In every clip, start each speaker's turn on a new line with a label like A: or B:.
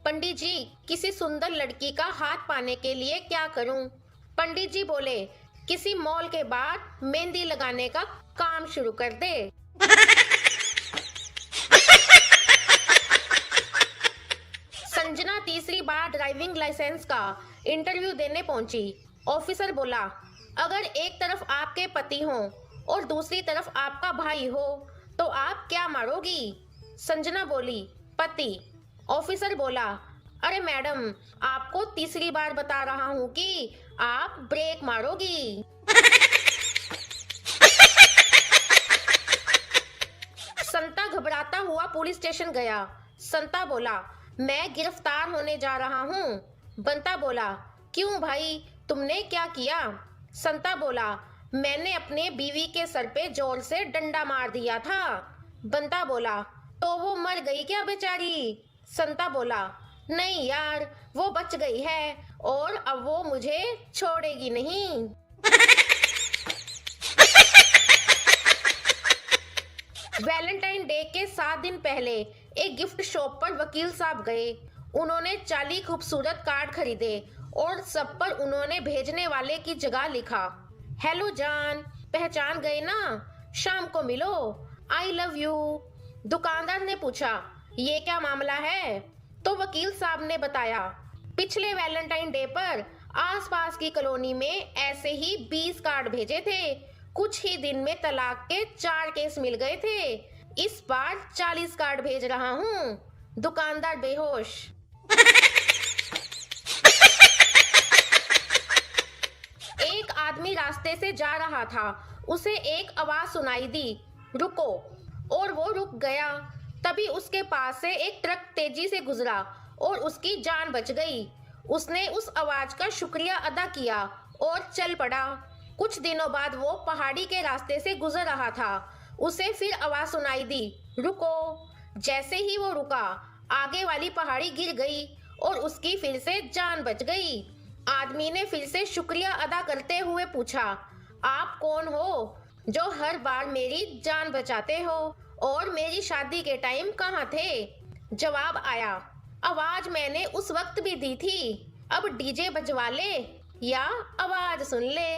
A: पंडित जी, किसी सुंदर लड़की का हाथ पाने के लिए क्या करूं? पंडित जी बोले, किसी मॉल के बाहर मेहंदी लगाने का काम शुरू कर दे। संजना तीसरी बार ड्राइविंग लाइसेंस का इंटरव्यू देने पहुंची। ऑफिसर बोला, अगर एक तरफ आपके पति हो और दूसरी तरफ आपका भाई हो तो आप क्या मारोगी? संजना बोली, पति। ऑफिसर बोला, अरे मैडम, आपको तीसरी बार बता रहा हूं कि आप ब्रेक मारोगी। संता घबराता हुआ पुलिस स्टेशन गया। संता बोला, मैं गिरफ्तार होने जा रहा हूँ। बंता बोला, क्यों भाई, तुमने क्या किया? संता बोला, मैंने अपने बीवी के सर पे जोर से डंडा मार दिया था। बंता बोला, तो वो मर गई क्या बेचारी? संता बोला, नहीं यार, वो बच गई है और अब वो मुझे छोड़ेगी नहीं। वैलेंटाइन डे के 7 दिन पहले एक गिफ्ट शॉप पर वकील साहब गए। उन्होंने 40 खूबसूरत कार्ड खरीदे और सब पर उन्होंने भेजने वाले की जगह लिखा, हेलो जान, पहचान गए ना? शाम को मिलो, आई लव यू। दुकानदार ने पूछा, ये क्या मामला है? तो वकील साहब ने बताया, पिछले वैलेंटाइन डे पर आसपास की कॉलोनी में ऐसे ही 20 कार्ड भेजे थे। कुछ ही दिन में तलाक के 4 केस मिल गए थे। इस बार 40 कार्ड भेज रहा हूँ। दुकानदार बेहोश। एक आदमी रास्ते से जा रहा था। उसे एक आवाज सुनाई दी, रुको, और वो रुक गया। तभी उसके पास से एक ट्रक तेजी से गुजरा और उसकी जान बच गई। उसने उस आवाज का शुक्रिया अदा किया और चल पड़ा। कुछ दिनों बाद वो पहाड़ी के रास्ते से गुजर रहा था। उसे फिर आवाज सुनाई दी, रुको। जैसे ही वो रुका, आगे वाली पहाड़ी गिर गई और उसकी फिर से जान बच गई। आदमी ने फिर से शुक्रिया अदा करते हुए पूछा, आप कौन हो जो हर बार मेरी जान बचाते हो और मेरी शादी के टाइम कहाँ थे? जवाब आया, आवाज मैंने उस वक्त भी दी थी। अब डीजे बजवा ले या आवाज सुन ले।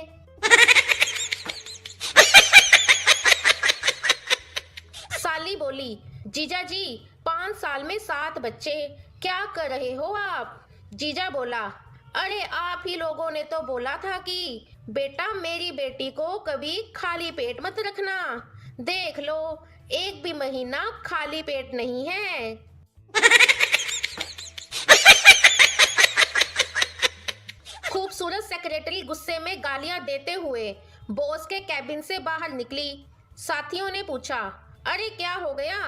A: साली बोली, जीजा जी, 5 साल में 7 बच्चे, क्या कर रहे हो आप? जीजा बोला, अरे आप ही लोगों ने तो बोला था कि बेटा मेरी बेटी को कभी खाली पेट मत रखना। देख लो, एक भी महीना खाली पेट नहीं है। खूबसूरत सेक्रेटरी गुस्से में गालियां देते हुए बॉस के कैबिन से बाहर निकली। साथियों ने पूछा, अरे क्या हो गया?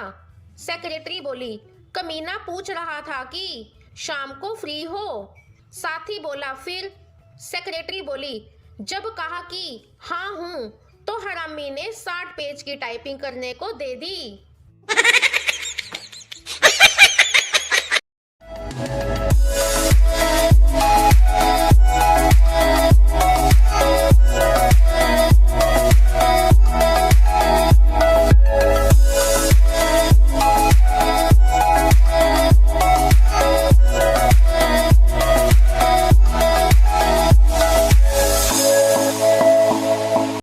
A: सेक्रेटरी बोली, कमीना पूछ रहा था कि शाम को फ्री हो। साथी बोला, फिर? सेक्रेटरी बोली, जब कहा कि हाँ हूँ तो हरामी ने 60 पेज की टाइपिंग करने को दे दी।